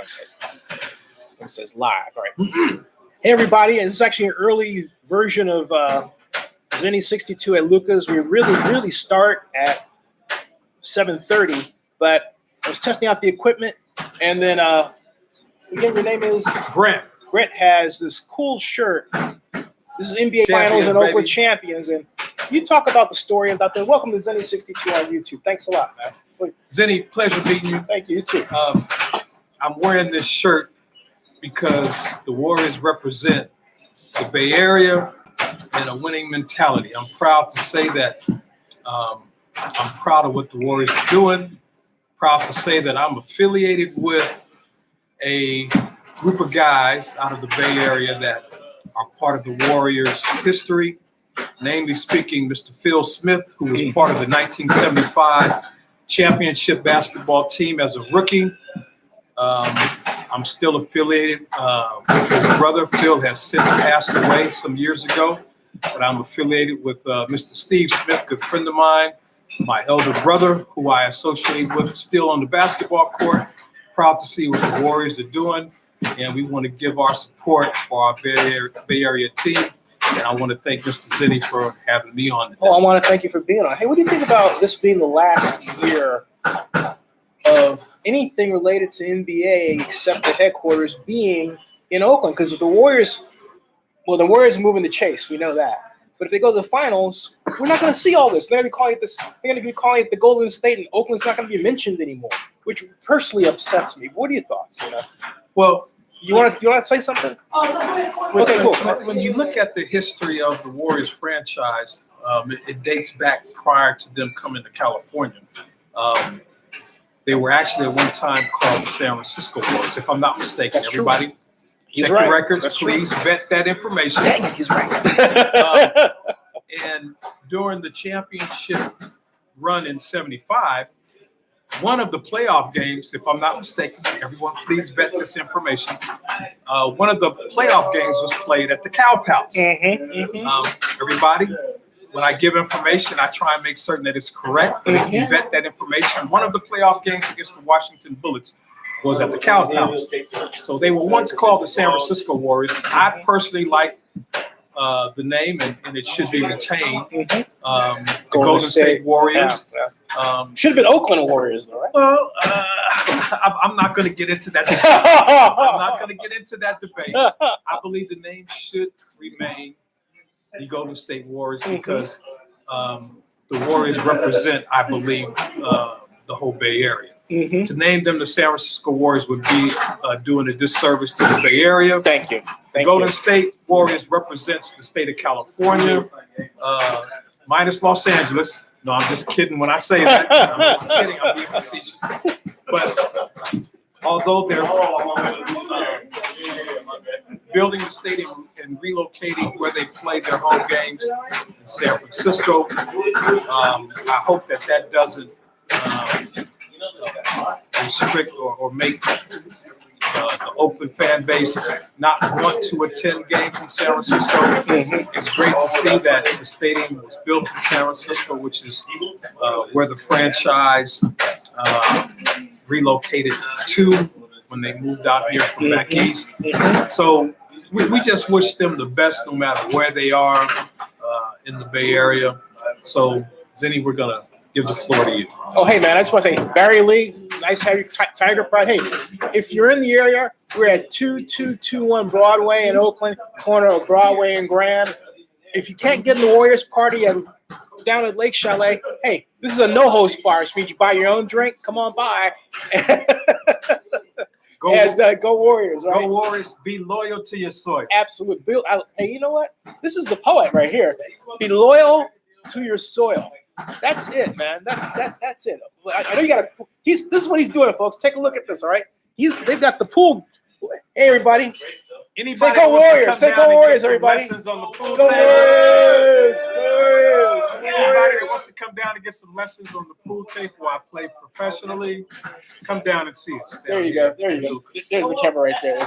I say? It says live. All right. Hey, everybody. This is actually an early version of Zennie62 at Luka's. We really start at 7:30, but I was testing out the equipment, and then again, your name is Brent. Brent has this cool shirt. This is NBA Finals and Oakland champions, and you talk about the story about the welcome to Zennie62 on YouTube. Thanks a lot, man. Zennie, pleasure meeting you. Thank you, you too. I'm wearing this shirt because the Warriors represent the Bay Area and a winning mentality. I'm proud to say that I'm proud of what the Warriors are doing. Proud to say that I'm affiliated with a group of guys out of the Bay Area that are part of the Warriors' history. Namely speaking, Mr. Phil Smith, who was part of the 1975 championship basketball team as a rookie. I'm still affiliated with his brother. Phil has since passed away some years ago, but I'm affiliated with Mr. Steve Smith, good friend of mine, my elder brother, who I associate with still on the basketball court. Proud to see what the Warriors are doing, and we want to give our support for our Bay Area team. And I want to thank Mr. Zennie for having me on today. Oh, I want to thank you for being on. Hey, what do you think about this being the last year of anything related to NBA except the headquarters being in Oakland? Because the Warriors, well, the Warriors are moving the chase. We know that. But if they go to the finals, we're not going to see all this. They're going to be calling it this. They're going to be calling it the Golden State, and Oakland's not going to be mentioned anymore, which personally upsets me. What are your thoughts? You know? Well, you want to say something? Okay, cool. When you look at the history of the Warriors franchise, it dates back prior to them coming to California. They were actually at one time called the San Francisco Warriors, if I'm not mistaken. That's everybody, true. He's check right. your records. That's please true. vet that information. Dang it, he's right. And during the championship run in '75, one of the playoff games, if I'm not mistaken, everyone please vet this information. One of the playoff games was played at the Cow Palace. Everybody, when I give information, I try and make certain that it's correct. And if you vet that information, one of the playoff games against the Washington Bullets was at the Cow Palace. So they were once called the San Francisco Warriors. I personally like the name, and it should be retained. The Golden State Warriors. Should have been Oakland Warriors, though, right? Well, I'm not going to get into that debate. I'm not going to get into that debate. I believe the name should remain the Golden State Warriors because the Warriors represent, I believe, the whole Bay Area. To name them the San Francisco Warriors would be doing a disservice to the Bay Area. Thank you. The Golden State Warriors represents the state of California, minus Los Angeles. No, I'm just kidding when I say that. I'm just kidding. I'm being facetious. But although they're building the stadium and relocating where they play their home games in San Francisco, I hope that doesn't restrict or make the Oakland fan base not want to attend games in San Francisco. It's great to see that the stadium was built in San Francisco, which is where the franchise relocated to when they moved out here from back east. So we just wish them the best no matter where they are in the Bay Area. So, Zennie, we're going to give the floor to you. Oh, hey, man, I just want to say, Barry Lee, nice to have you, Tiger Pride. Hey, if you're in the area, we're at 2221 Broadway in Oakland, corner of Broadway and Grand. If you can't get in the Warriors party down at Lake Chalet, hey, this is a no-host bar, which means you buy your own drink. Come on by. Go Warriors, right? Go Warriors. Be loyal to your soil. Absolutely. Hey, you know what? This is the poet right here. Be loyal to your soil. That's it, man. That's it. I know you got to. This is what he's doing, folks. Take a look at this. All right. They've got the pool. Hey, everybody. Anybody Say that go wants to Warriors. come Say down go and get Warriors, some everybody. lessons on the pool Go table. Warriors. Warriors. Anybody that wants to come down and get some lessons on the pool table while I play professionally, come down and see us. There you go. There you go. There's the camera right there.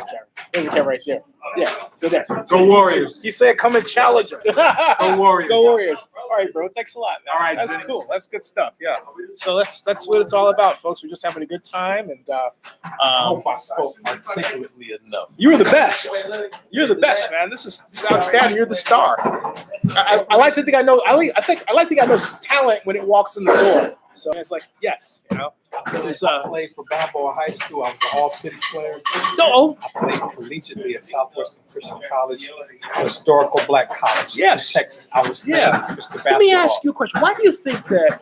There's the camera right there. Yeah. So there. Go Warriors. He said, "Come and challenge him." Go Warriors. Go Warriors. All right, bro. Thanks a lot. Man. All right, that's Zennie. cool. That's good stuff. Yeah. So that's what it's all about, folks. We're just having a good time, and I hope I spoke articulately enough. you're the best. You're the best, man. This is outstanding. You're the star. I like to think I know. I like to think I know talent when it walks in the door. So it's like, yes, you know. It was, I played for Balboa High School. I was an all-city player. no. I played collegiately at Southwestern Christian College, a historical black college Yes. in Texas. I was named Mr. Basketball. Let me ask you a question. Why do you think that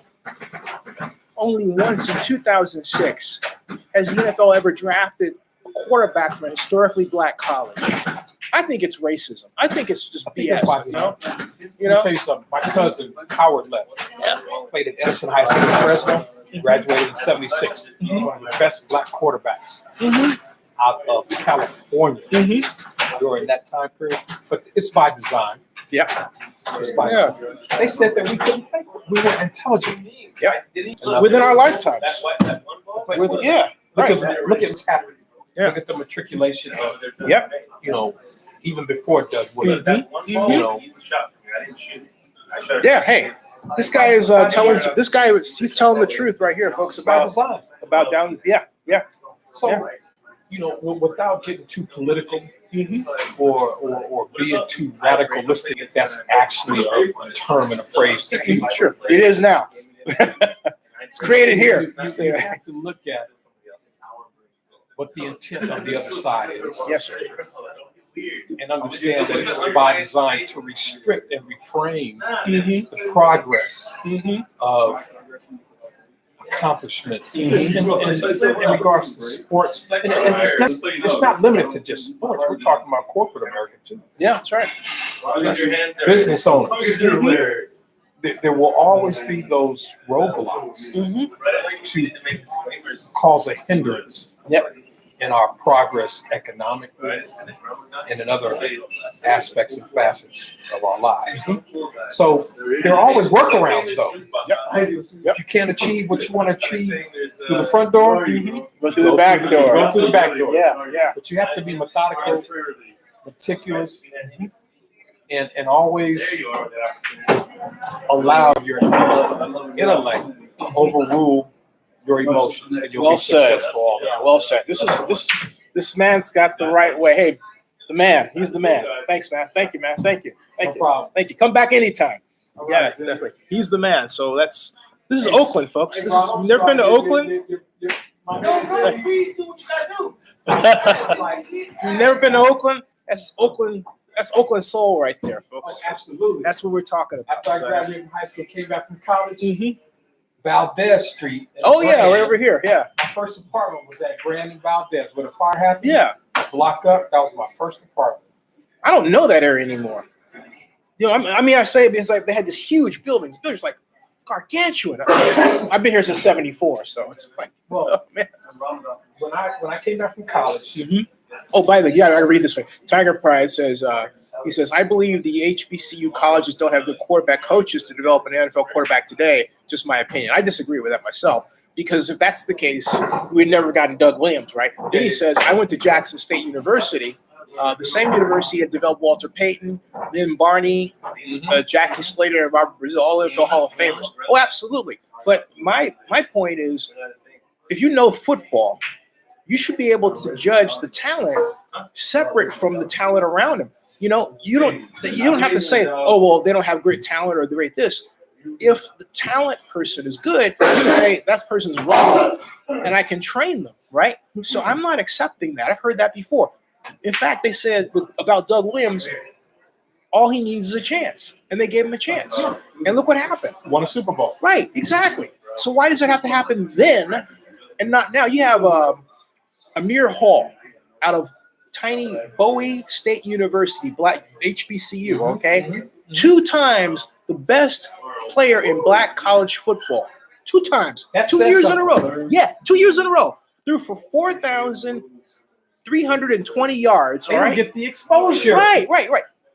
only once in 2006 has the NFL ever drafted a quarterback from a historically black college? I think it's racism. I think it's just BS. You know? Let me tell you something. My cousin, Howard Lett, played at Edison High School in Fresno, graduated in 76. One of the best black quarterbacks out of California during that time period. But it's by design. Yeah. It's by design. They said that we couldn't play. We were intelligent. Yeah. Within our lifetimes. Yeah. Because Right. look at what's happening. Yeah. Look at the matriculation of, Yep. you know, even before Doug Williams. You know, Yeah. Hey, this guy is telling. This guy, he's telling the truth right here, folks. by design. About down. Yeah. Yeah. So, Yeah. you know, without getting too political or being too radicalistic, if that's actually a term and a phrase to use. Sure. It is now. It's created here. You have to look at what the intent of the other side is. Yes, sir. And understand that it's by design to restrict and reframe the progress of accomplishment in regards to sports. And it's not limited to just sports. We're talking about corporate America too. Yeah, that's right. Business owners. There will always be those roadblocks to cause a hindrance in our progress economically and in other aspects and facets of our lives. So there are always workarounds, though. If you can't achieve what you want to achieve through the front door, Go through the back door. Go through the back door. Yeah, yeah. But you have to be methodical, meticulous, and always allow your intellect to overrule your emotions, and you'll Well be said. successful all the Yeah, time. well said. This man's got the right way. Hey, the man. He's the man. Thanks, man. Thank you, man. Thank you. No Thank you. problem. Thank you. Come back anytime. Yeah, definitely. He's the man. So this is Oakland, folks. You've never been to Oakland? You've never been to Oakland? That's Oakland. That's Oakland soul right there, folks. Oh, absolutely. That's what we're talking about. After I graduated from high school, came back from college, Valdez Street. in Oh yeah, Brandon. right over here. Yeah, My first apartment was at Brandon Valdez. When a fire happened, yeah. block up, that was my first apartment. I don't know that area anymore. You know, I mean, I say it's like they had this huge buildings like gargantuan. I've been here since '74, so it's like, Well, oh, man. when I came back from college, Oh, by the way, yeah, I read this way. Tiger Pride says, he says, I believe the HBCU colleges don't have good quarterback coaches to develop an NFL quarterback today. Just my opinion. I disagree with that myself, because if that's the case, we'd never gotten Doug Williams, right? Then he says, I went to Jackson State University, the same university that developed Walter Payton, Lynn Barney, Jackie Slater, and Robert Brazil, all NFL Hall of Famers. Oh, absolutely. But my point is, if you know football, you should be able to judge the talent separate from the talent around him. You know, you don't have to say, oh, well, they don't have great talent or they're great this. If the talent person is good, you can say that person's wrong and I can train them, right? So I'm not accepting that. I've heard that before. In fact, they said about Doug Williams, all he needs is a chance. And they gave him a chance. And look what happened. won a Super Bowl. Right, exactly. So why does it have to happen then and not now? You have Amir Hall out of tiny Bowie State University, black HBCU, okay? 2 times the best player in black college football. 2 times. That 2 says years in a row. something. Yeah, 2 years in a row. Threw for 4,000 320 yards. They All don't right. get the exposure. Right.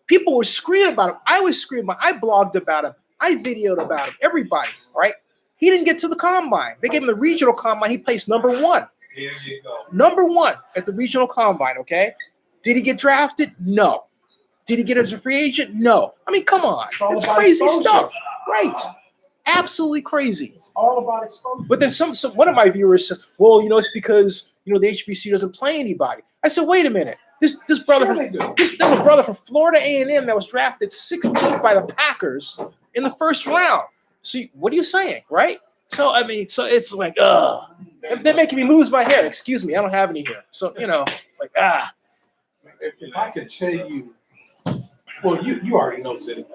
People were screaming about him. I was screaming. I blogged about him. I videoed about him. Everybody. All right. He didn't get to the combine. They gave him the regional combine. He placed number 1. There you go. Number 1 at the regional combine. Okay. Did he get drafted? No. Did he get as a free agent? No. I mean, come on. It's crazy stuff. Right. Absolutely crazy. It's all about exposure. But then one of my viewers said, well, it's because, the HBC doesn't play anybody. I said, wait a minute. This brother, there's a brother from Florida A&M that was drafted 16th by the Packers in the first round. See, what are you saying, right? So, I mean, it's like, they're making me lose my hair. Excuse me, I don't have any hair. So, it's like, If I could tell you, well, you already know Zennie.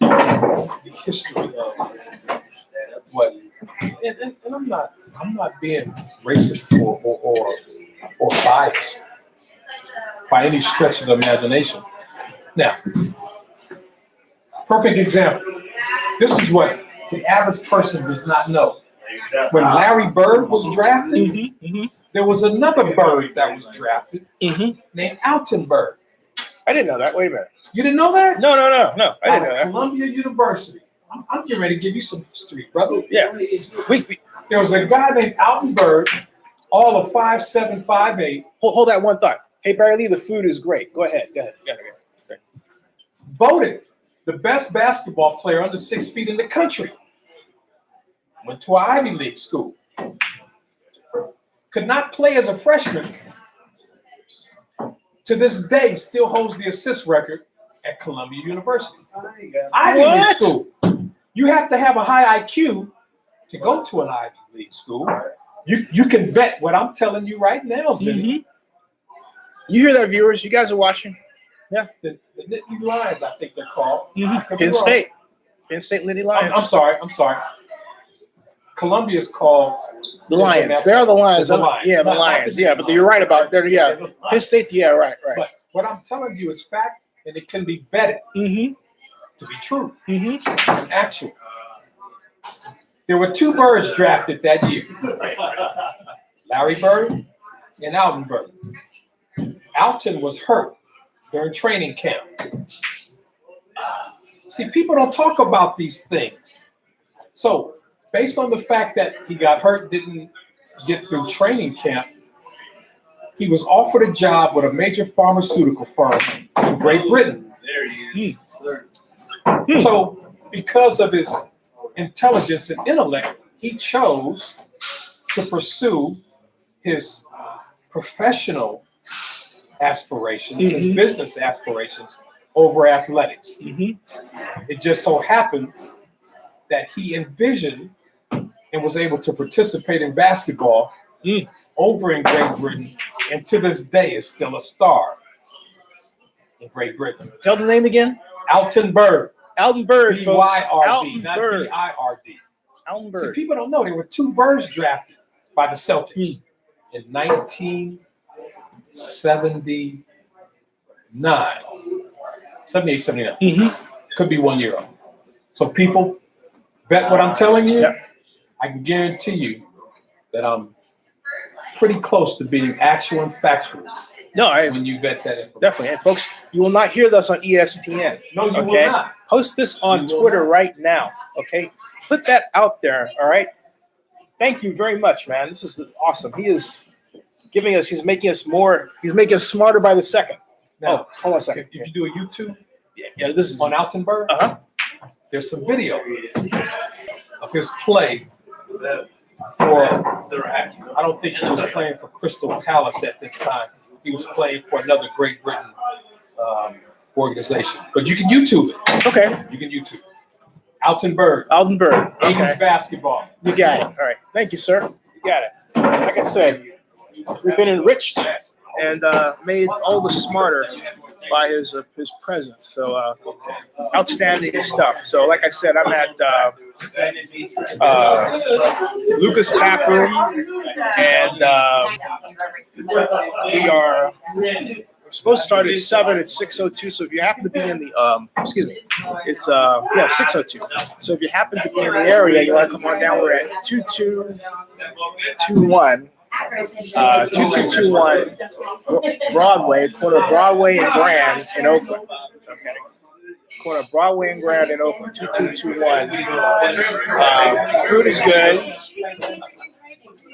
The history of what, and I'm not being racist or biased by any stretch of the imagination. Now, perfect example. This is what the average person does not know. When Larry Bird was drafted, there was another Bird that was drafted named Alton Bird. I didn't know that. Wait a minute. You didn't know that? No. I didn't know that. Columbia University. I'm getting ready to give you some history, brother. Yeah. There was a guy named Alton Bird, all of 5'7", 5'8". Hold that one thought. Hey, Barry Lee, the food is great. Go ahead. Great. Voted the best basketball player under 6 feet in the country. Went to an Ivy League school. Could not play as a freshman. To this day, still holds the assist record at Columbia University. Ivy League school. You have to have a high IQ to go to an Ivy League school. You can vet what I'm telling you right now, Zennie. You hear that, viewers? You guys are watching? Yeah. The Nittany Lions, I think they're called. Penn State Nittany Lions. I'm sorry. Columbia is called the Lions. They are the Lions. The Lions. Yeah, the Lions. Yeah, but you're right about that. Yeah, Penn State. Yeah, right. But what I'm telling you is fact, and it can be vetted to be true and actual. There were 2 Birds drafted that year: Larry Bird and Alton Bird. Alton was hurt during training camp. See, people don't talk about these things. So, based on the fact that he got hurt, didn't get through training camp, he was offered a job with a major pharmaceutical firm in Great Britain. There he is. So, because of his intelligence and intellect, he chose to pursue his professional aspirations, his business aspirations over athletics. It just so happened that he envisioned and was able to participate in basketball over in Great Britain, and to this day is still a star in Great Britain. Tell the name again. Alton Bird. Alton Bird, folks. B-Y-R-D, not B-I-R-D. Alton Bird. See, people don't know there were 2 Birds drafted by the Celtics in 1979. 78, 79. Could be 1 year old. So people, vet what I'm telling you. Yep. I can guarantee you that I'm pretty close to being actual and factual. No, when you vet that information. Definitely. And folks, you will not hear this on ESPN. No, you will not. Post this on Twitter right now. Okay. Put that out there. All right. Thank you very much, man. This is awesome. He is giving us, he's making us smarter by the second. Now, hold on a second. If you do a YouTube this is on Alton Bird, there's some video of his play for, I don't think he was playing for Crystal Palace at that time. He was playing for another Great Britain organization. But you can YouTube it. Okay. You can YouTube it. Alton Bird. Alton Bird. Eagles basketball. You got it. All right. Thank you, sir. You got it. Like I said, we've been enriched and made all the smarter by his presence. So outstanding stuff. So like I said, I'm at Luka's Tap Room, and we're supposed to start at 7 at 6:02. So if you happen to be in the it's 6:02. So if you happen to be in the area, you want to come on down. We're at 2221 2221 Broadway, corner of Broadway and Grand in Oakland. Okay. Corner of Broadway and Grand in Oakland, 2221. Food is good.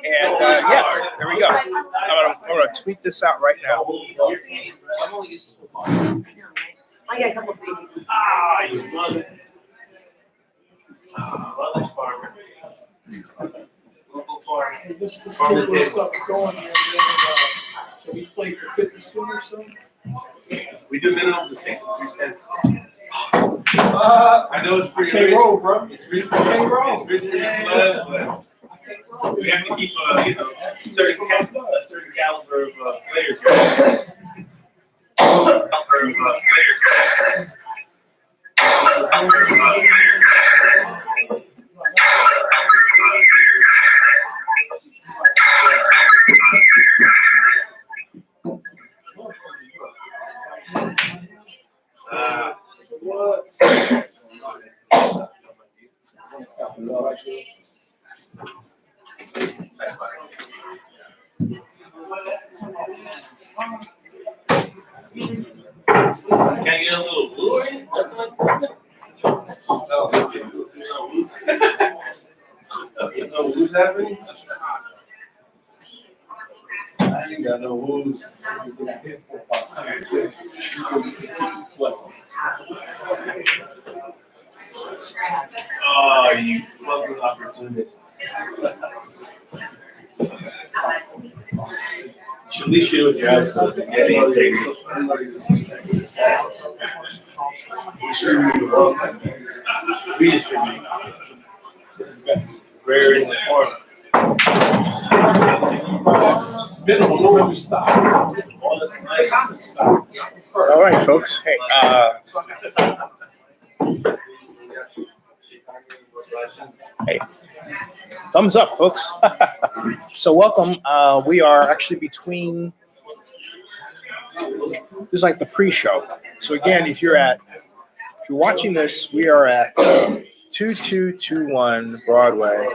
And yeah, there we go. I'm gonna tweet this out right now. I got a couple of feet. You mother. Mother's farmer. Local farmer. This table is something going there. Can we play for 50 cents or something? We do minimums of 63 cents. I know it's pretty Can't rich. roll, bro. It's rich. Can't roll. It's rich in blood, but we have to keep a certain caliber of players. What? Can I get a little blue in? No woos happening? I ain't got no woos. Oh, you fucking opportunist. Should at least shoot with your eyes closed and get it. Redistribute. Rare in the corner. Minimum, no ever stop. All right, folks. Hey, hey, thumbs up, folks. So welcome. We are actually between. This is like the pre-show. So again, if you're watching this, we are at 2221 Broadway,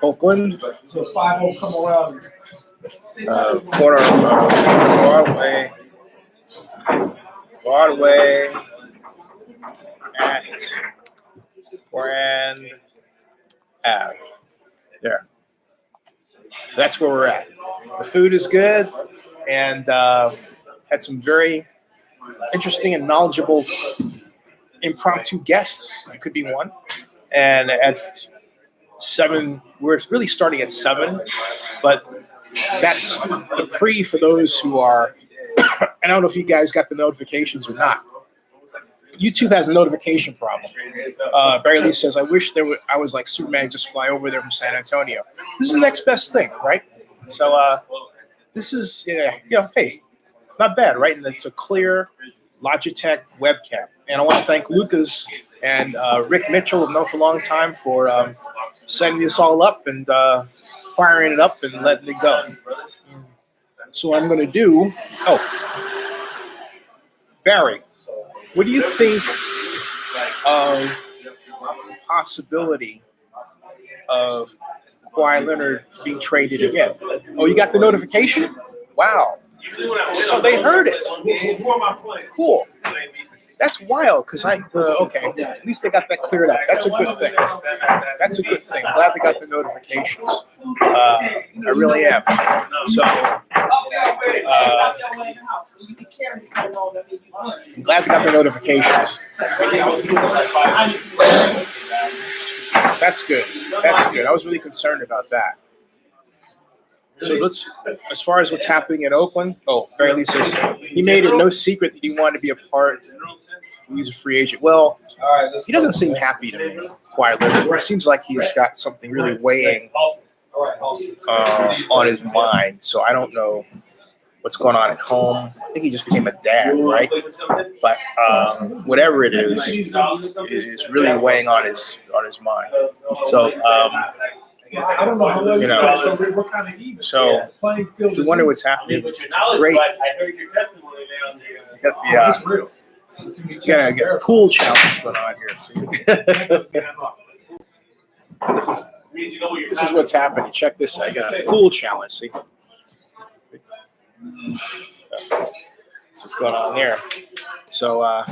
Oakland. So 5 will come around. Corner of Broadway at Grand Ave. There. So that's where we're at. The food is good, and had some very interesting and knowledgeable impromptu guests. I could be one. And at 7, we're really starting at 7, but that's the pre for those who are. I don't know if you guys got the notifications or not. YouTube has a notification problem. Barry Lee says, "I wish I was like Superman, just fly over there from San Antonio." This is the next best thing, right? So this is hey, not bad, right? And it's a clear Logitech webcam. And I want to thank Luka's and Rick Mitchell, who've known for a long time, for setting this all up and firing it up and letting it go. So what I'm going to do. Oh, Barry, what do you think of the possibility of Kawhi Leonard being traded again? Oh, you got the notification? Wow. So they heard it. Cool. That's wild, because okay, at least they got that cleared up. That's a good thing. That's a good thing. I'm glad they got the notifications. I really am. So, I'm glad they got the notifications. That's good. That's good. I was really concerned about that. So as far as what's happening in Oakland, Barry Lee says he made it no secret that he wanted to be a part. He's a free agent. Well, he doesn't seem happy to me, Kawhi Leonard. It seems like he's got something really weighing on his mind. So I don't know what's going on at home. I think he just became a dad, right? But whatever it is really weighing on his mind. So. I don't know how long what kind of heat. So if you wonder what's happening, great. I heard your testimony You got a pool challenge going on here. See? Means you know what you're This is what's happening. Check this out. I got a pool challenge. See? That's what's going on there. So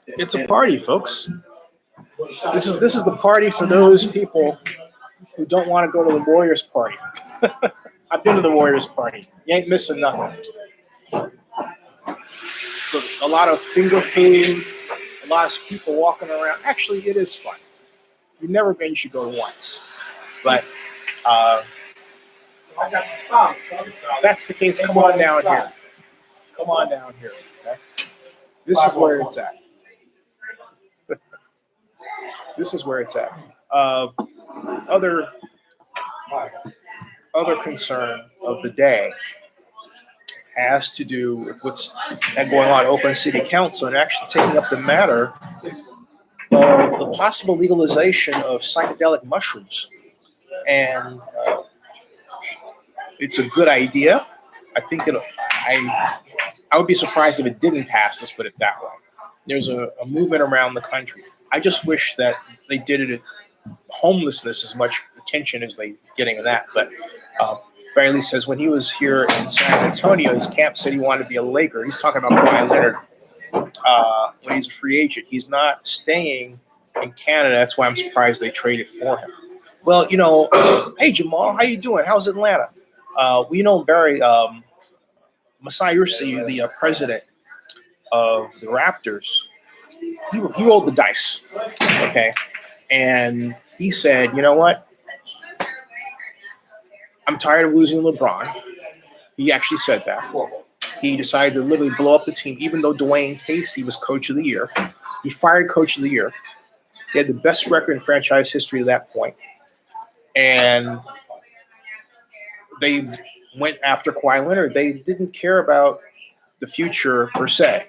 it's a party, folks. This is the party for those people who don't want to go to the Warriors party. I've been to the Warriors party. You ain't missing nothing. So a lot of finger food, a lot of people walking around. Actually, it is fun. If you've never been, you should go once. But I got the socks. if that's the case, come on down here. Come on down here. Okay? This is where it's at. This is where it's at. Other concern of the day has to do with what's going on at Oakland City Council and actually taking up the matter of the possible legalization of psychedelic mushrooms. And it's a good idea. I think I would be surprised if it didn't pass, let's put it that way. There's a movement around the country. I just wish that they did it at homelessness as much attention as they getting in that. But Barry Lee says when he was here in San Antonio, his camp said he wanted to be a Laker. He's talking about Kawhi Leonard when he's a free agent. He's not staying in Canada. That's why I'm surprised they traded for him. Well, hey, Jamal, how you doing? How's Atlanta? Barry, Masai Ujiri, the president of the Raptors, he rolled the dice, okay? And he said, you know what? I'm tired of losing LeBron. He actually said that. He decided to literally blow up the team, even though Dwayne Casey was coach of the year. He fired coach of the year. He had the best record in franchise history at that point. And they went after Kawhi Leonard. They didn't care about the future per se,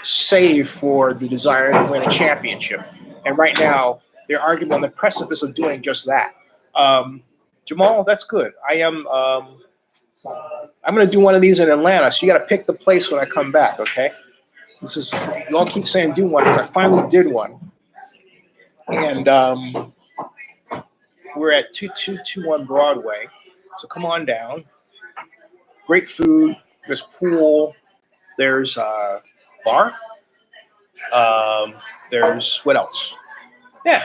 save for the desire to win a championship. And right now, they're arguing on the precipice of doing just that. Jamal, that's good. I'm going to do one of these in Atlanta, so you got to pick the place when I come back, okay? You all keep saying do one, because I finally did one. And we're at 2221 Broadway, so come on down. Great food. There's pool. There's bar. There's what else? Yeah,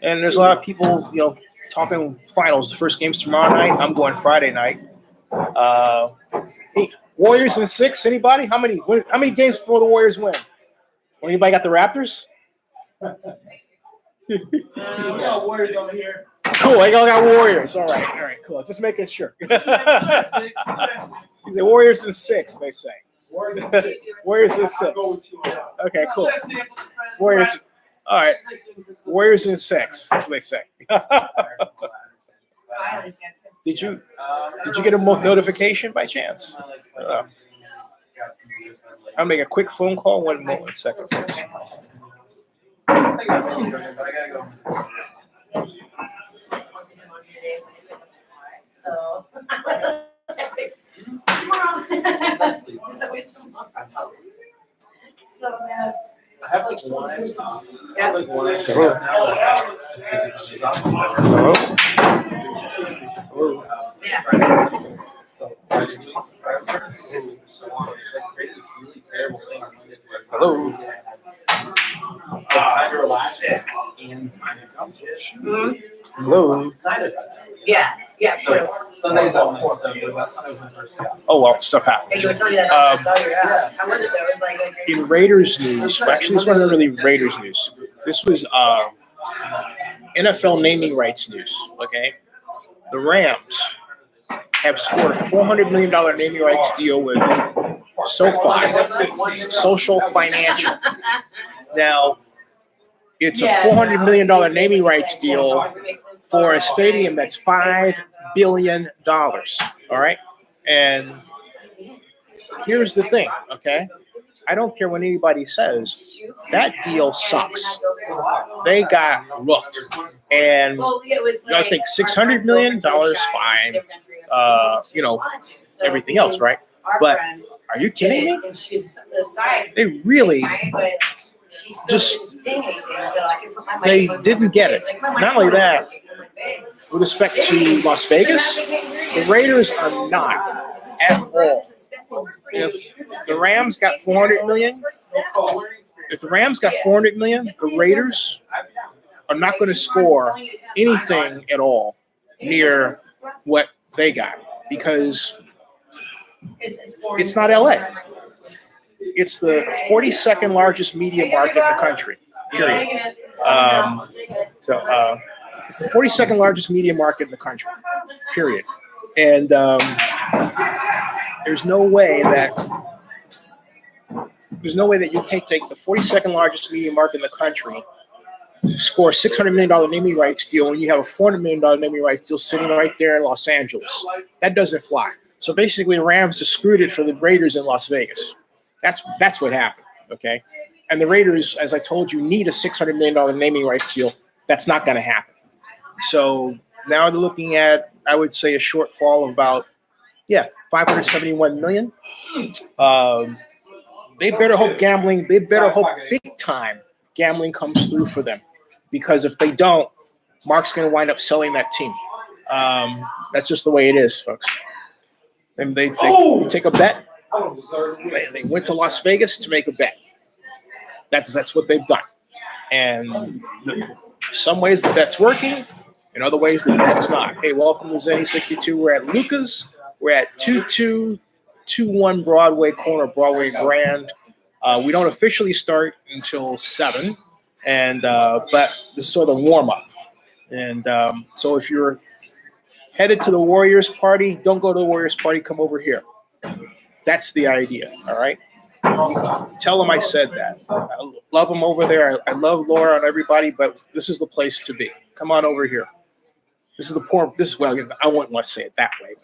and there's a lot of people, talking finals. The first game's tomorrow night. I'm going Friday night. Hey, Warriors in 6. Anybody? How many games before the Warriors win? Anybody got the Raptors? We got Warriors over here. Cool. I got Warriors. All right, cool. Just making sure. He said Warriors in 6. They say. Warriors in 6. Okay, cool. Warriors. All right. Warriors in 6. That's what they say. Did you get a notification by chance? I'll make a quick phone call. One second. So. I have like one. Yeah. Hello. Yeah. Hello. Hello. Yeah. Sure. Sundays I'm stuff, but that's not open first. Oh well, stuff Hey, happens. you were telling me that I saw your how was it though? It was like In Raiders news, actually, this wasn't really Raiders news. This was NFL naming rights news. Okay, the Rams have scored a $400 million naming rights deal with SoFi, Social Financial. Now, it's a $400 million naming rights deal for a stadium that's $5 billion. All right, and here's the thing. Okay, I don't care what anybody says. That deal sucks. They got rooked, and I think $600 million, fine. Everything else, right? But are you kidding me? They really just, they didn't get it. Not only that, with respect to Las Vegas, the Raiders are not at all. If the Rams got 400 million, if the Rams got 400 million, the Raiders are not going to score anything at all near what they got because it's not LA. It's the 42nd largest media market in the country. Period. It's the 42nd largest media market in the country. Period. And there's no way that you can't take the 42nd largest media market in the country, score $600 million naming rights deal when you have a $400 million naming rights deal sitting right there in Los Angeles. That doesn't fly. So basically, the Rams just screwed it for the Raiders in Las Vegas. That's what happened. Okay, and the Raiders, as I told you, need a $600 million naming rights deal. That's not going to happen. So now they're looking at, I would say, a shortfall of about $571 million. They better hope gambling. They better hope big time gambling comes through for them, because if they don't, Mark's going to wind up selling that team. That's just the way it is, folks. And they take a bet. They went to Las Vegas to make a bet. That's what they've done. And in some ways the bet's working. In other ways the bet's not. Hey, welcome to Zennie62. We're at Luka's. We're at 2221 Broadway corner, Broadway Grand. We don't officially start until 7, and but this is sort of the warm up. And so if you're headed to the Warriors party, don't go to the Warriors party. Come over here. That's the idea. All right. Tell them I said that. I love them over there. I love Laura and everybody, but this is the place to be. Come on over here. This is the poor. This is well. I wouldn't want to say it that way.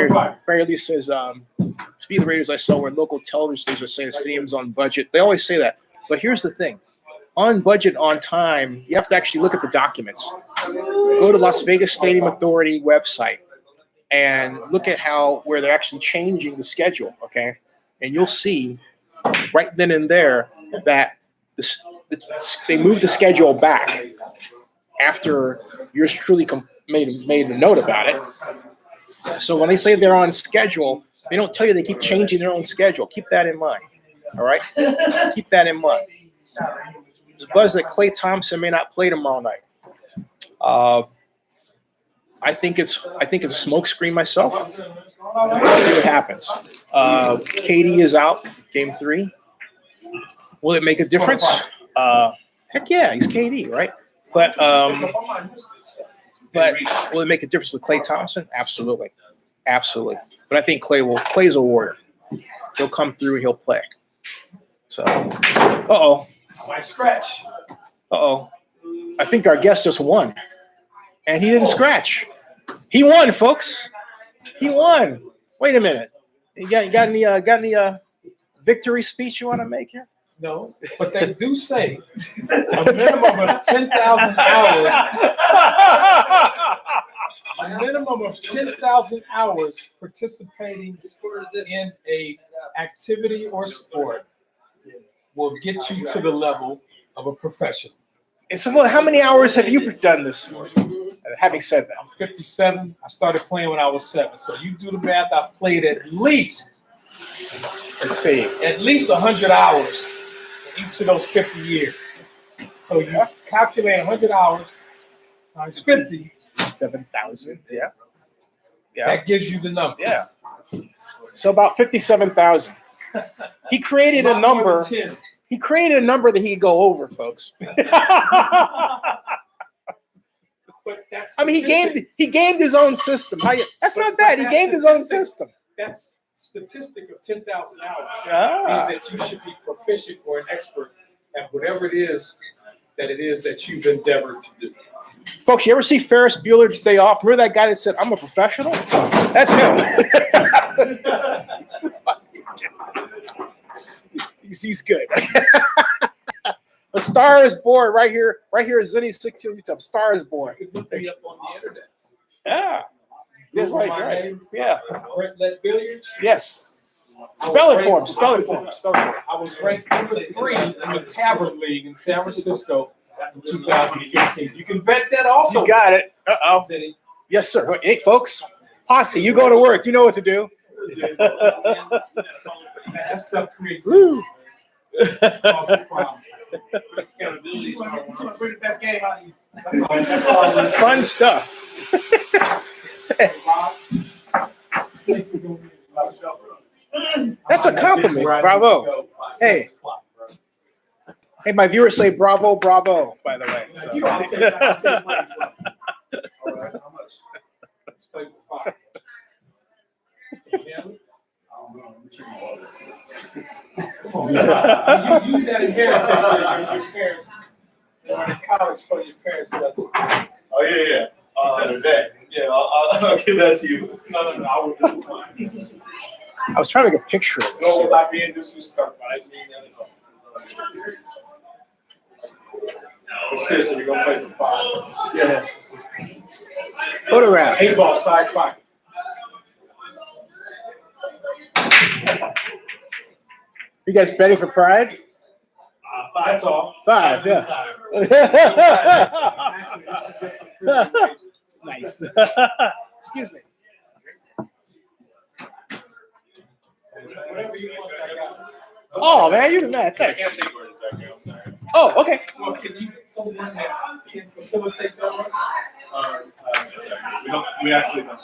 But Barry Lee says, "Speaking of the Raiders, I saw where local television stations are saying the stadium's on budget. They always say that, but here's the thing: on budget, on time. You have to actually look at the documents. Go to Las Vegas Stadium Authority website and look at where they're actually changing the schedule. Okay, and you'll see right then and there that they moved the schedule back." After yours truly made a note about it. So when they say they're on schedule, they don't tell you they keep changing their own schedule. Keep that in mind. All right? Keep that in mind. There's buzz that Klay Thompson may not play tomorrow night. I think it's a smokescreen myself. We'll see what happens. KD is out, game 3. Will it make a difference? Heck yeah, he's KD, right? But will it make a difference with Klay Thompson? Absolutely. Absolutely. But I think Klay's a warrior. He'll come through and he'll play. So, Might scratch. I think our guest just won. And he didn't scratch. He won, folks. He won. Wait a minute. You got any victory speech you want to make here? No, but they do say a minimum of 10,000 hours. A minimum of 10,000 hours participating in a activity or sport will get you to the level of a professional. And so, how many hours have you done this? Having said that, I'm 57. I started playing when I was 7. So you do the math. I've played at least, let's see, at least 100 hours in each of those 50 years. So you calculate 100 hours times 50. 7,000. Yeah. That gives you the number. Yeah. So about 57,000. He created a number. He created a number that he could go over, folks. I mean, he gamed his own system. That's not bad. He gamed his own system. That's statistic of 10,000 hours. Means that you should be proficient or an expert at whatever it is that you've endeavored to do. Folks, you ever see Ferris Bueller's Day Off? Remember that guy that said, "I'm a professional"? That's him. He's good. A Star is Born right here at Zennie62. A Star is Born. You can look me up on the internet. Yeah. Just like right. Name, Yeah. Let Billiards. Yes. Spell it for him. I was ranked number 3 in the Tabard League in San Francisco 2015. You can bet that also. You got it. Uh-oh. Zennie. Yes, sir. Hey, folks. Posse, you go to work. You know what to do. That stuff creates Woo. problems. Accountability. Bring the best game out of you. That's all. Fun stuff. That's a compliment. Bravo. Hey. Hey, my viewers say bravo, bravo, by the way. So. All right, how much? Let's play for 5. Come on. You use that inheritance with your parents. In college for your parents. Oh yeah. That. Yeah, I'll give that to you. No, I was in the line. I was trying to make a picture of No, this. without being disrespectful. I didn't mean that. Seriously, we're gonna play for 5. Yeah. Photograph. 8 ball side pocket. You guys ready for Pride? 5. That's all. 5, yeah. Actually, this is just a privilege. Nice. Excuse me. Whatever you want, I got it. Oh, man, you're the man. I Thanks. can't take orders back here. I'm sorry. Oh, okay. Well, can you get someone that can facilitate that one? We actually don't.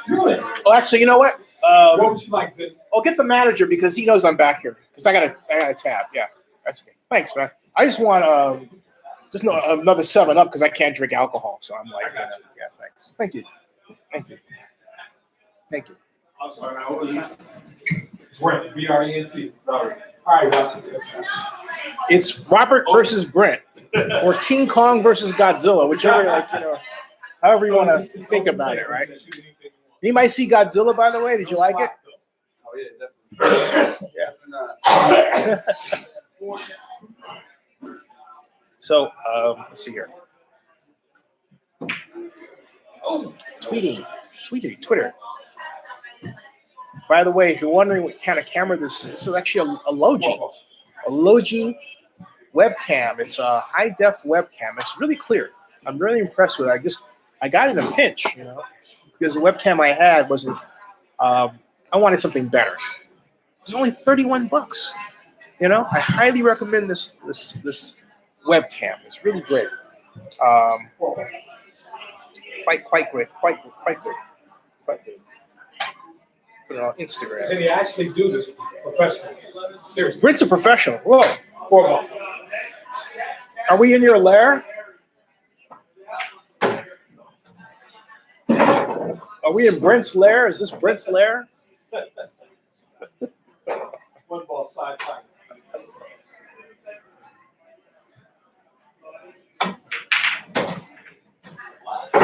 Really? Oh, actually, you know what? What would you like to? I'll get the manager because he knows I'm back here. Because I got a tab. Yeah, that's okay. Thanks, man. I just want another 7-Up because I can't drink alcohol. So I'm like, yeah, thanks. Thank you. I'm sorry, what was that? Brent, B-R-E-N-T. Robert. All right, Rob. It's Robert versus Brent, or King Kong versus Godzilla, whichever, however you want to think about it, right? You might see Godzilla, by the way. Did you like it? Oh yeah, definitely. So, let's see here. Oh, Twitter. By the way, if you're wondering what kind of camera this is actually a Logi webcam. It's a high-def webcam. It's really clear. I'm really impressed with it. I got it in a pinch, because the webcam I had wasn't. I wanted something better. It's only $31. I highly recommend this webcam. It's really great. Quite great. Quite good. Put it on Instagram. Did he actually do this professionally? Seriously. Brent's a professional. Whoa. 4 ball. Are we in your lair? Are we in Brent's lair? Is this Brent's lair? 1 ball side pocket.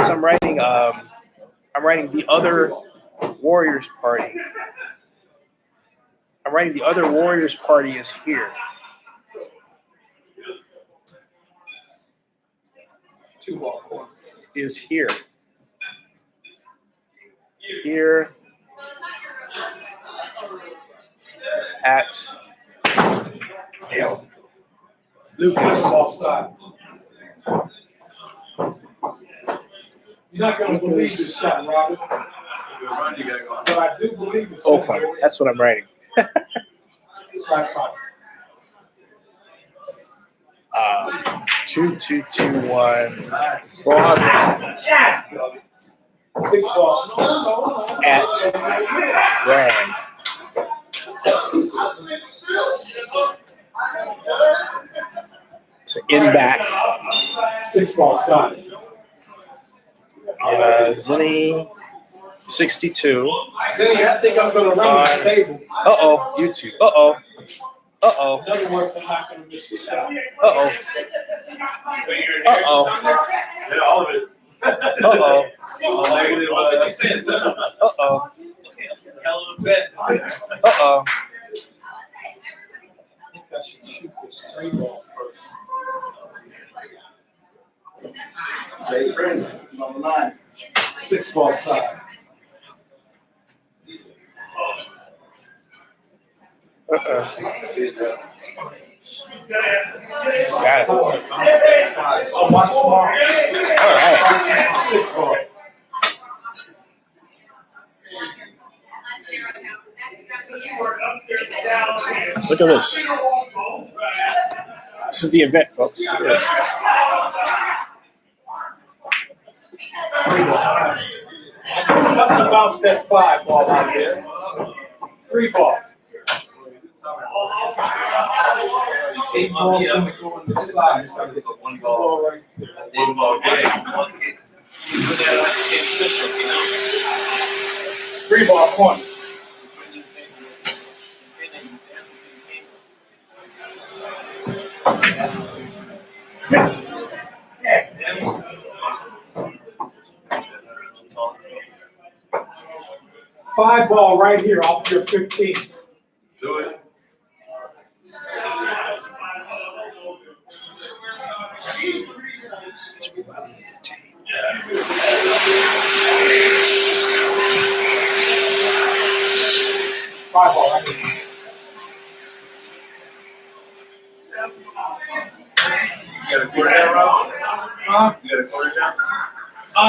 So I'm writing the other Warriors party. I'm writing the other Warriors party is here. 2 ball course. Is here. Here at Luka's. Ball side. You're not going to believe this shot, Robert. But I do believe it's Oakland. That's what I'm writing. side pocket. 2, 2, 2, 1. Broad 6 ball. at Rand. To in back. 6 ball side. Zennie62. Zennie, I think I'm going to run this table. Uh-oh, YouTube. Uh-oh. Uh-oh. In other words, I'm not going to miss your shot. Uh-oh. Uh-oh. Yeah, all of it. Uh-oh. Negative, Uh-oh. it's a hell of a bet. Uh-oh. I think I should shoot this 3 ball first. Hey, Prince, on the line. 6 ball side. Uh-oh. Got it. So watch tomorrow. All right. 6 ball. Look at this. This is the event, folks. Something about that 5 ball out there. 3 ball. 8 balls going to go on the side. It's a 1 ball. Right there. 1 ball game. Put that on the same system, 3 ball corner. Yes. 5 ball right here off your 15. Do it. Five ball right here. You got a quarter down, Rob? Huh? You got a quarter down? No.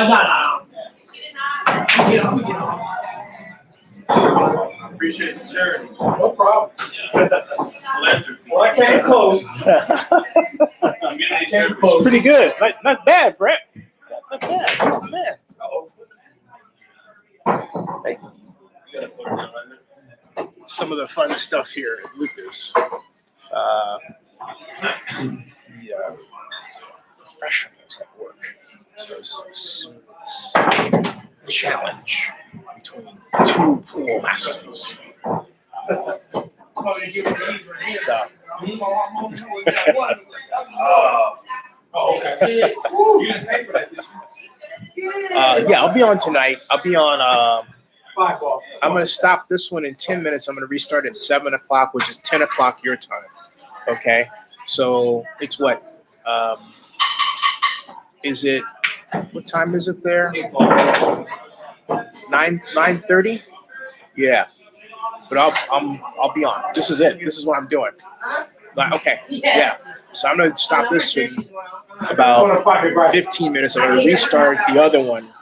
Get on. Appreciate the charity. No problem. Philanthropy. Well, I came close. Community service. Pretty good. Not bad, Brett. Not bad. He's the man. Hey. You got a quarter down right there? Some of the fun stuff here at Luka's. The professionals at work. So it's a challenge between 2 pool masters. Oh, okay. You didn't pay for that, did you? Yeah, I'll be on tonight. I'll be on. 5 ball. I'm going to stop this one in 10 minutes. I'm going to restart at 7 o'clock, which is 10 o'clock your time. Okay. So it's what? Is it? What time is it there? 9:30. Yeah. But I'll be on. This is it. This is what I'm doing. Okay. Yes. Yeah. So I'm going to stop this in about 15 minutes. I'm going to restart the other one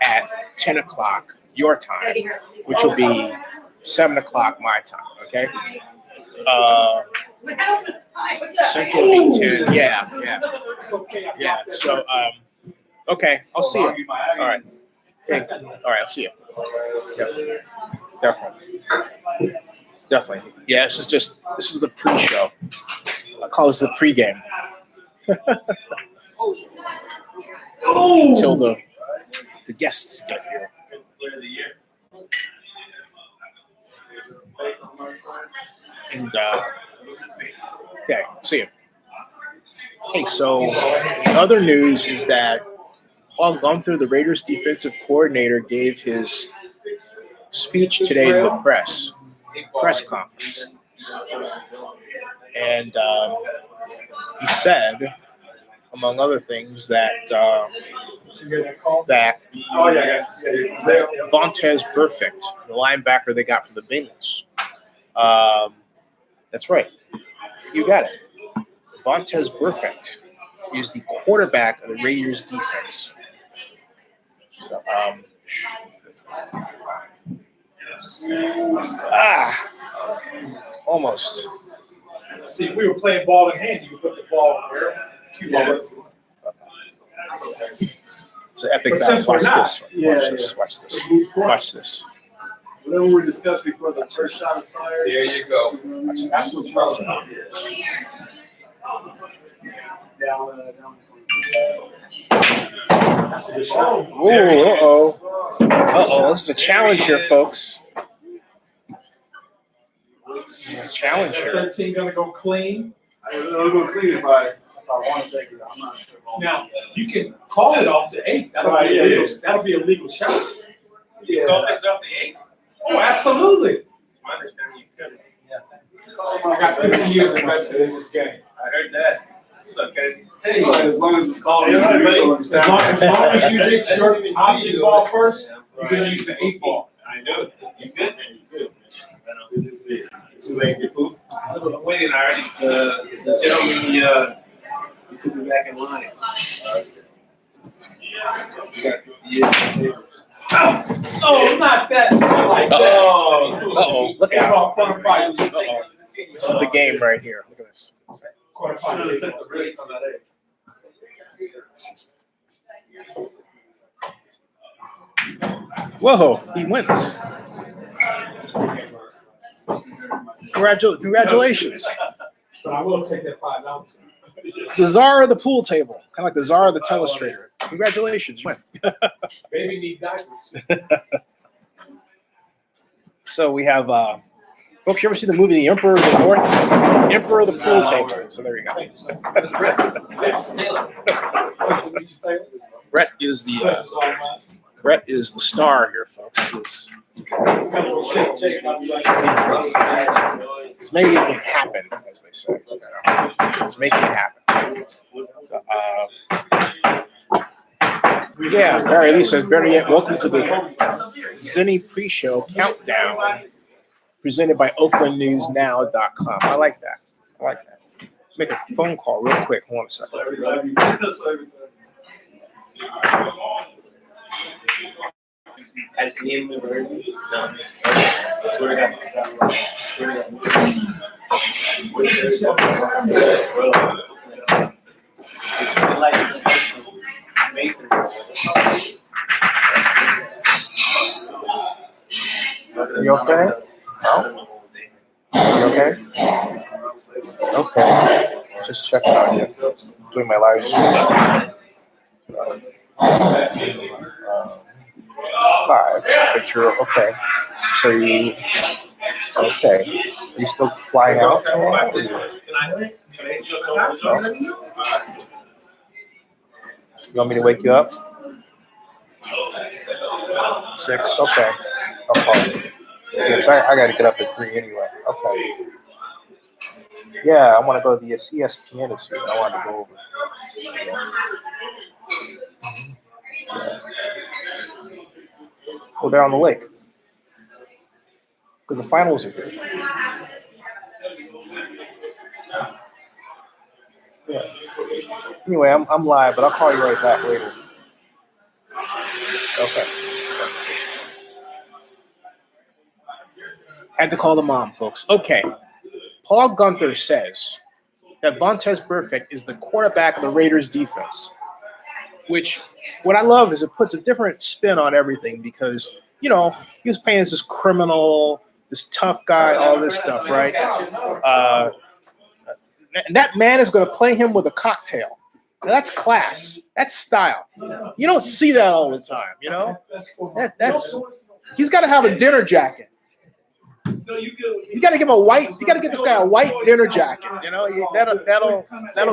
at 10 o'clock your time, which will be 7 o'clock my time. Okay. Central will be 10. Yeah. So okay. I'll see you. All right. Okay. All right. I'll see you. Definitely. Yeah. This is the pre-show. I call this the pre-game. Until the guests get here. Player of the year. And okay, see you. Hey, so the other news is that Paul Gunther, the Raiders defensive coordinator, gave his speech today to the press conference. And he said, among other things, that Vontez Burfict, the linebacker they got from the Bengals. That's right. You got it. Vontez Burfict is the quarterback of the Raiders defense. So, almost. See, if we were playing ball in hand, you would put the ball where? It's an epic But battle. since we're Watch not- this. Watch this. Whatever we discussed before the first shot is fired. There you go. That's what's wrong. Down. Ooh, uh-oh. This is a challenge here, folks. This is a challenge here. 13 gonna go clean. It'll go clean if I want to take it. I'm not sure. Now, you can call it off to 8. That'll be a legal shot. You call things off the 8? Oh, absolutely. My understanding you couldn't. I got 50 years invested in this game. I heard that. What's up, Casey? Hey, as long as it's called. Yeah, it's right. legal, As long as you hit your object ball first, you can use the 8 ball. I know. You good? You good. Good to see you. Too late to poop. I'm waiting already. The gentleman, he put me back in line. We got 58 tables. Oh, not that. Like that. Uh-oh. Look out. Quarter pie. Uh-oh. This is the game right here. Look at this. Quarter I pie. should have took the risk on that egg. Whoa, he wins. Congratulations. But I will take that $5. The czar of the pool table. Kind of like the czar of the telestrator. Congratulations. You win. Baby need diapers. So we have, folks, you ever see the movie The Emperor of the North? Emperor of the Pool Table. So there you go. Thank you, sir. Yes, Taylor. Pleasure to meet you, Taylor. Brett is the Pleasure's all mine. Brett is the star here, folks. Come on, shake, I'll be like, He's making it happen, as they say. It's making it happen. So, yeah, Barry Lee says, better yet, welcome to the Zennie pre-show countdown presented by OaklandNewsNow.com. I like that. I like that. Make a phone call real quick. Hold on a second. Has Ian ever heard me? No. Swear to God. Swear to God. It's like Mason. You okay? No? You okay? Okay. Just checking on you. Doing my live stream. Live picture. Okay. So you okay? You still flying out tomorrow? No? You want me to wake you up? 6. Okay. I'll call you. Yes, I got to get up at 3 anyway. Okay. Yeah, I want to go to the ESPN this week. I want to go over. Yeah. Oh, they're on the lake. Because the finals are here. Yeah. Anyway, I'm live, but I'll call you right back later. Okay. Had to call the mom, folks. Okay. Paul Gunther says that Vontaze Burfict is the quarterback of the Raiders defense, which what I love is it puts a different spin on everything because, you know, he was playing as this criminal, this tough guy, all this stuff, right? And that man is going to play him with a cocktail. Now, that's class. That's style. You don't see that all the time, you know? That's he's got to have a dinner jacket. You got to give him a white. You got to get this guy a white dinner jacket. You know, that'll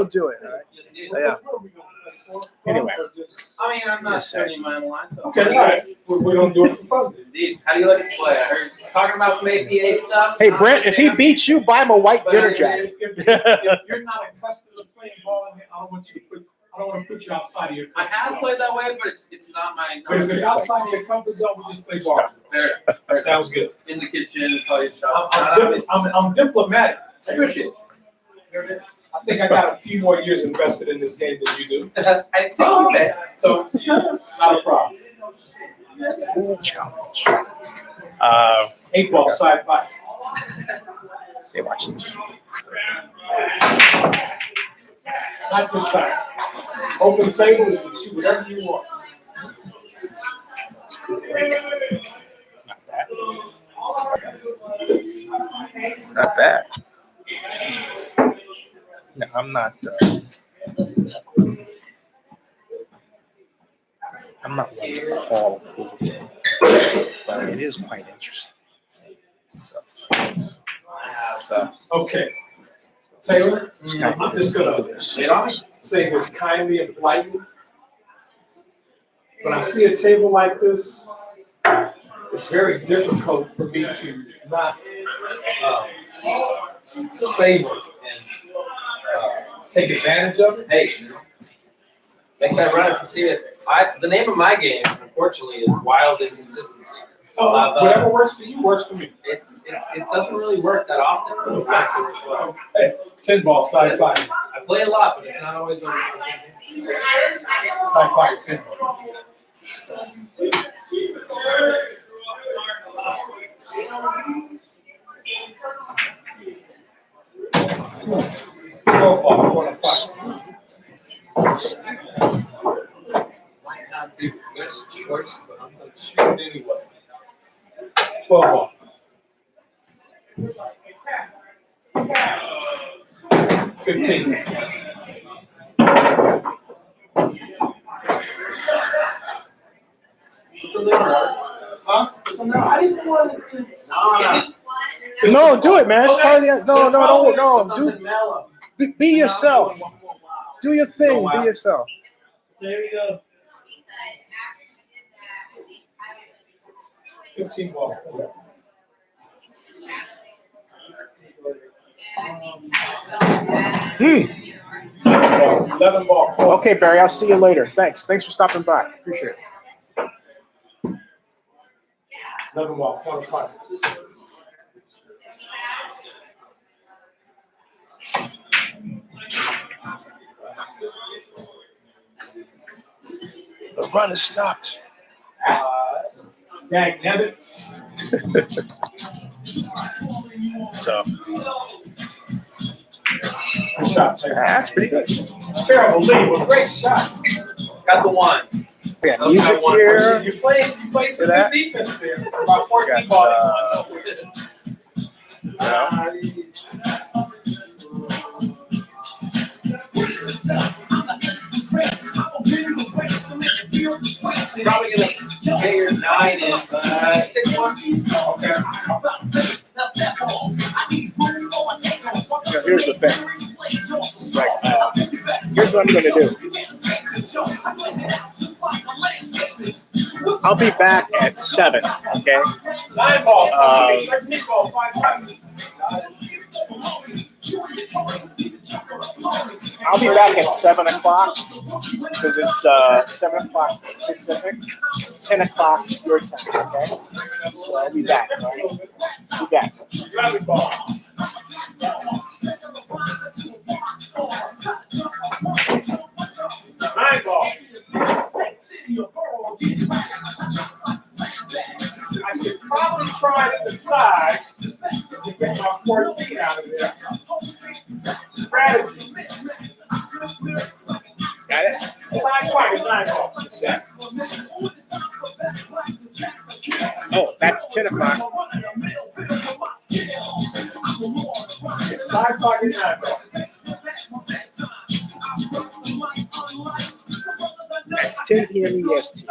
do it. All right? Yeah. Anyway, I mean, I'm not Yes, sir. turning my own line. So okay, nice. We're gonna do it for fun. Indeed. How do you like to play? I heard talking about some APA stuff. hey Brent, if he beats you, buy him a white dinner jacket. If you're not accustomed to playing ball, I don't want to put you outside of your I comfort have zone. played that way, but it's not my. But if it's outside of your comfort zone, we just play ball. Fair. That sounds good. In the kitchen, call your shot. I'm diplomatic. I appreciate it. I think I got a few more years invested in this game than you do. I think you may. So, not a problem. Cool challenge. 8-ball side by. Hey, watch this. Not this time. Open table, you can shoot whatever you want. Not bad. No, I'm not one to call a pool game, but it is quite interesting. So, Okay. Taylor, this guy- I'm just look gonna at this. say this kindly and politely. When I see a table like this, it's very difficult for me to not savor and take advantage of it. Hey, make that run and see it. The name of my game, unfortunately, is Wild Inconsistency. Whatever works for you works for me. It doesn't really work that often. Actually, as well. Hey, 10 ball, side pocket. I play a lot, but it's not always on. Side pocket, 10 ball. Might not be the best choice, but I'm gonna shoot it anyway. 12 ball. 15. Huh? I didn't want to just. No, do it, man. It's part of the, no. Be yourself. Do your thing. Be yourself. There you go. 15 ball. Hmm. 11 ball. Okay, Barry. I'll see you later. Thanks for stopping by. Appreciate it. 11 ball. Corner pocket. The run has stopped. Dag nabbit. So Good shot, Terry. that's pretty good. Terrible lead, but great shot. Got the one. We got music here. You played some See that? good defense there. About 14 Got, ball. Probably gonna get your 9 in, 6 months. Okay. Now, here's the thing. Here's what I'm going to do. I'll be back at 7, okay? 9 ball, 13 ball, 5. I'll be back at 7 o'clock because it's 7 o'clock Pacific, 10 o'clock your time, okay? So I'll be back, all right? Be back. 11 ball. 9 ball. I should probably try to decide to get my 14 out of there. Strategy. Got it? Side pocket, 9 ball. Oh, that's 10 o'clock. Side pocket, 9 ball. That's 10 p.m. EST.